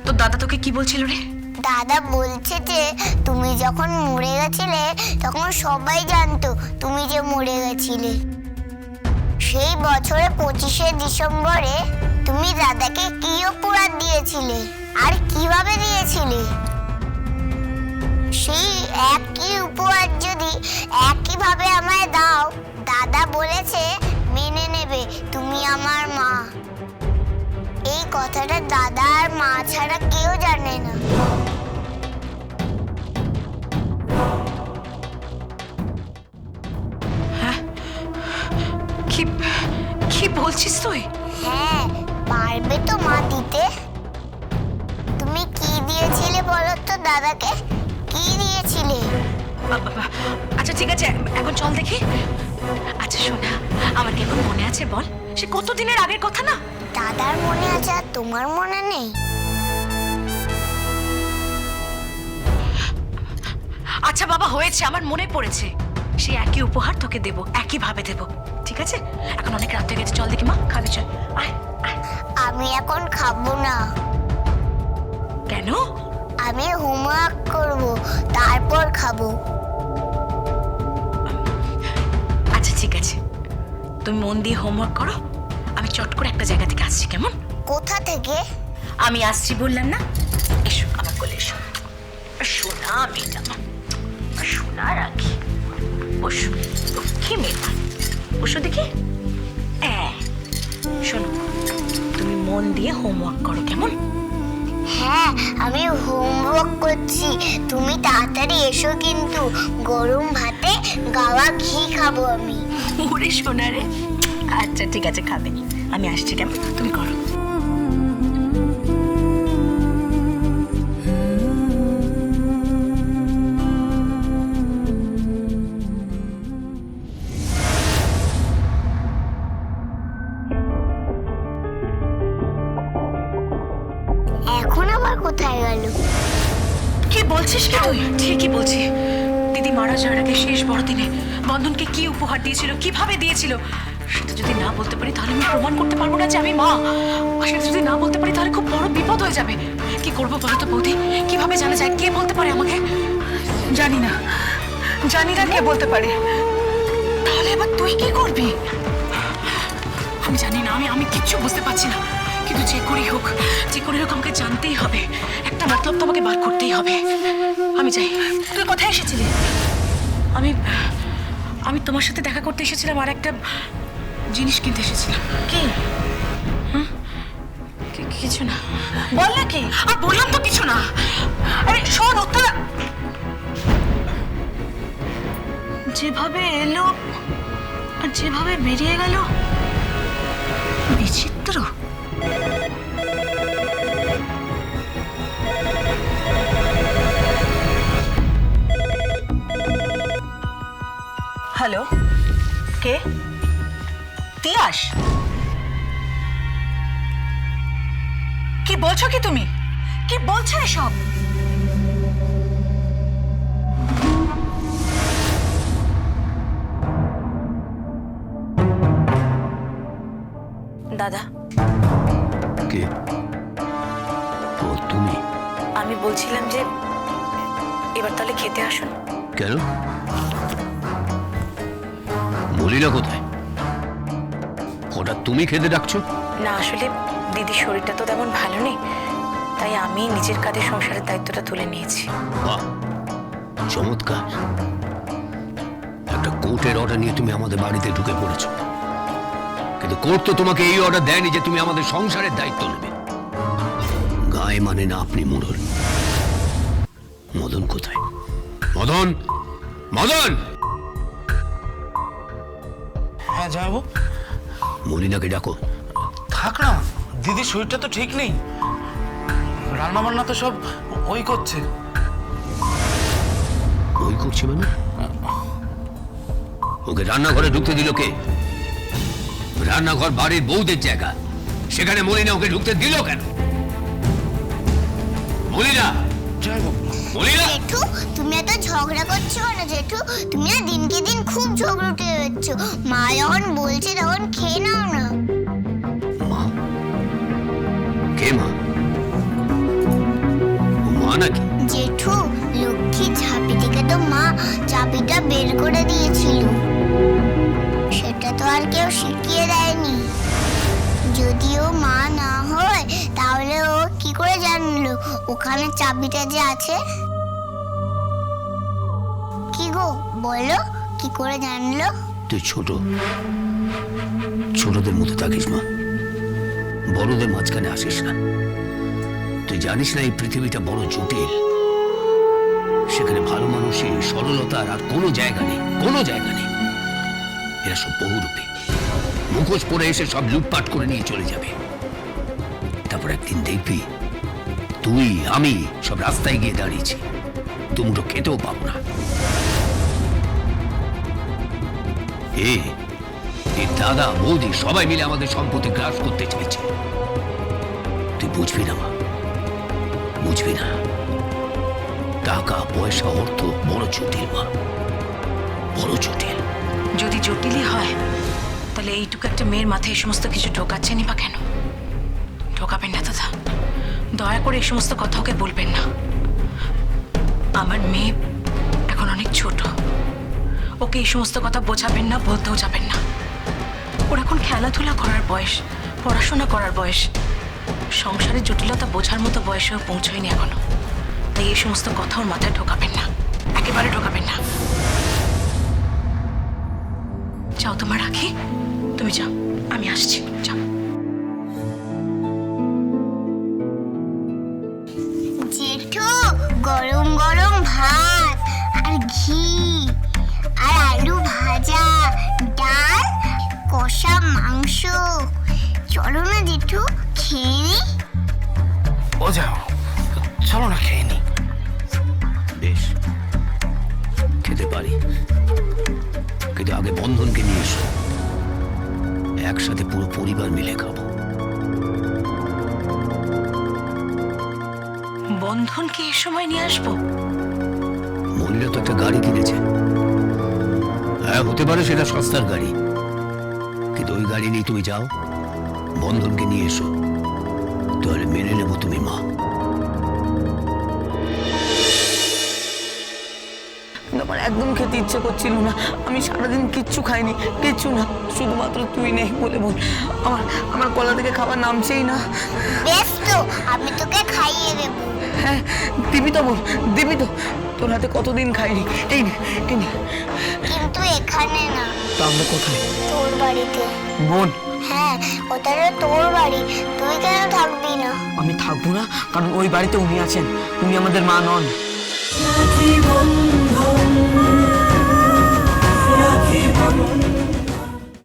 তো দাদা তোকে কি বলছিল রে? দাদা বলছে যে তুমি যখন মরে গেছিলে তখন সবাই জানতো তুমি যে মরে গেছিলে। সেই বছরে 25শে ডিসেম্বরে তুমি দাদাকে কি উপহার দিয়েছিলে আর কিভাবে দিয়েছিলে? সেই একই উপহার যদি একইভাবে আমায় দাও, দাদা বলেছে মেনে নেবে তুমি আমার মা। এই কথাটা দাদা আর মা ছাড়া কেউ জানে না। হ্যাঁ, কি বলছিস তুই? হ্যাঁ, পারবে তো মা দিতে? তুমি কি দিয়েছিলে বলো তো দাদাকে? কি দিয়েছিলে? আচ্ছা ঠিক আছে, এখন চল দেখি। আচ্ছা শোনা, আমার কি এখন মনে আছে বল? সে কতদিনের আগের কথা না? দাদার মনে আছে আর তোমার মনে নেই? আচ্ছা বাবা, হয়েছে, আমার মনে পড়েছে। সে একই উপহার তোকে দেবো, একই ভাবে দেবো, ঠিক আছে? এখন অনেক রাত হয়ে গেছে, চল দেখি মা, খাবি চল, আয় আয়। আমি এখন খাবো না। কেন? আমি হোমওয়ার্ক করব, তারপর খাবো। আচ্ছা ঠিক আছে, তুমি মন দিয়ে হোমওয়ার্ক করো, আমি চট করে একটা জায়গা থেকে আসছি, কেমন? কোথা থেকে? আমি আসছি বললাম না? এসো আমার কোলে, এসো। শোনা মেয়েটা, শোনা রাখি, বসো, লক্ষ্মী মেয়েটা, বসো দেখি। শোনো, তুমি মন দিয়ে হোমওয়ার্ক করো, কেমন? হ্যাঁ, আমি হোমওয়ার্ক করছি। তুমি তাড়াতাড়ি এসো কিন্তু, গরম ভাতে গাওয়া ঘি খাবো আমি। ওরে শোনা রে, আচ্ছা ঠিক আছে, খাবে, আমি আসছি, কেমন? তুমি করো। এখন আবার কোথায় গেল? কি বলছিস কি তুই? ঠিকই বলছি। দিদি মারা যাওয়ার আগে শেষ বড়দিনে বন্ধনকে কি উপহার দিয়েছিল, কিভাবে দিয়েছিল, সেটা যদি না বলতে পারি তাহলে আমি প্রমাণ করতে পারবো না যে আমি মা। আর সেটা যদি না বলতে পারি তাহলে খুব বড় বিপদ হয়ে যাবে। কি করবো বলো তো বৌদি? কিভাবে জানা যায়? কে বলতে পারে আমাকে? জানি না কে বলতে পারে। তাহলে এবার তুই কি করবি? আমি জানি না, আমি কিচ্ছু বুঝতে পারছি না, কিন্তু যে করেই হোক আমাকে জানতেই হবে। একটা মতলব তো আমাকে বার করতেই হবে। আমি যাই। তুই কোথায় এসেছিলি? আমি তোমার সাথে দেখা করতে এসেছিলাম, আর একটা জিনিস কিনতে এসেছিলাম। কি? কিছু না। বল না কি? আর বললাম তো কিছু না। আরে শোন, উত্তরা যেভাবে এলো আর যেভাবে বেরিয়ে গেল, বিচিত্র। হ্যালো, কে? তিয়াস? কি বলছো কি তুমি? কি বলছো এসব? দাদা, কে? ও তুমি? আমি বলছিলাম যে এবার তাহলে খেতে আসুন। কেন? মলিনা কোথায়? হঠাৎ তুমি খেতে ডাকছো? না, আসলে দিদির শরীরটা তো তেমন ভালো নেই, তাই আমি নিজের কাঁধে সংসারের দায়িত্বটা তুলে নিয়েছি। বাহ, চমৎকার। একটা কোর্টের অর্ডার নিয়ে তুমি আমাদের বাড়িতে ঢুকে পড়েছো, কিন্তু কোর্ট তো তোমাকে এই অর্ডার দেয়নি যে তুমি আমাদের সংসারের দায়িত্ব নেবে। গায়ে মানে না আপনি মোড়ল। মদন কোথায়? মদন, মদন! হ্যাঁ যাবো। মলিনাকে ডাকো। থাক না, দিদির শরীরটা তো ঠিক নেই। রান্না বান্না তো সব ওই করছে। ওই করছে মানে? ওকে রান্নাঘরে ঢুকতে দিল কে? রান্নাঘর বাড়ির বউদের জায়গা, সেখানে মলিনা ওকে ঢুকতে দিল কেন? মলিনা, যাবো। মলিনা! জেঠু, তুমি এত ঝগড়া করছো কেন জেঠু? তুমি না দিনকে দিন খুব ঝগড়ুটে হচ্ছ। মা যখন বলছে তখন খেয়ে নাও না। মা? কে মা? বের করে দিয়েছিল, সেটা তো আর কেউ শিখিয়ে দেয়নি। যদিও মা না হয় তাহলে ও কি করে জানলো ওখানে চাবিটা যে আছে? কি গো বলো, কি করে জানলো? তুই ছোটদের মতো থাকিস মা, বড়দের মাঝখানে আসিস না। তুই জানিস না এই পৃথিবীটা বড় জটিল, সেখানে ভালো মানুষের সরলতার আর কোনো জায়গা নেই, কোনো জায়গা নেই। এরা সব বহুরূপী, মুখোশ পরে এসে সব লুটপাট করে নিয়ে চলে যাবে। তারপর একদিন দেখবি তুই আমি সব রাস্তায় গিয়ে দাঁড়িয়েছি, দুমুটো খেতেও পাবো না। এর দাদা বৌদি সবাই মিলে আমাদের সম্পত্তি গ্রাস করতে চেয়েছে। তুই বুঝবি না মা, বুঝবি না। টাকা পয়সা অর্থ বড় জটিল মা, বড় জটিল। যদি জটিলই হয় তাহলে এইটুকু একটা মেয়ের মাথায় এই সমস্ত কিছু ঢোকাচ্ছেনই বা কেন? ঢোকাবেন না দাদা, দয়া করে এই সমস্ত কথা ওকে বলবেন না। আমার মেয়ে এখন অনেক ছোট, ওকে এই সমস্ত কথা বোঝাবেন না, বলতেও যাবেন না। ওর এখন খেলাধুলা করার বয়স, পড়াশোনা করার বয়স, সংসারের জটিলতা বোঝার মতো বয়সেও পৌঁছয়নি এখনো। তাই এই সমস্ত কথা ওর মাথায় ঢোকাবেন না, একেবারে ঢোকাবেন না। যাও তোমার রাখি, তুমি যাও, আমি আসছি, যাও। জেঠু, গরম গরম ভাত আর ঘি আর আলু ভাজা, ডাল, কষা মাংস। চলো না জেঠু, খেয়ে নি। ও যাও, চলো না খেয়ে নি। বেশ, খেতে পারি, কিন্তু আগে বন্ধনকে নিয়ে এসো, একসাথে পুরো পরিবার মিলে খাবো। বন্ধনকে এই সময় নিয়ে আসবো? মহিলা তো একটা গাড়ি কিনেছে। হ্যাঁ, হতে পারে সেটা সস্তার গাড়ি, কিন্তু ওই গাড়ি নিয়ে তুমি যাও, বন্ধনকে নিয়ে এসো, তাহলে মেনে নেবো তুমি মা। আমার একদম খেতে ইচ্ছে করছিল না। আমি সারাদিন কিচ্ছু খাইনি, কিচ্ছু না, শুধুমাত্র তুই নেই বলে বল আমার গলা থেকে খাবার নামছেই না। বেশ তো, আমি তোকে খাইয়ে দেবো। হ্যাঁ, দিবি তো বল, দিবি তো? তোর হাতে কতদিন খাইনি। এই নে, এই নে। কিন্তু এখানে না, তা আমরা কোথায়? তোর বাড়িতে। বোন, হ্যাঁ, ওটা তো তোর বাড়ি, তুই কেন থাকবি না? আমি থাকবো না, কারণ ওই বাড়িতে উনি আছেন, উনি আমাদের মা নন। জীবন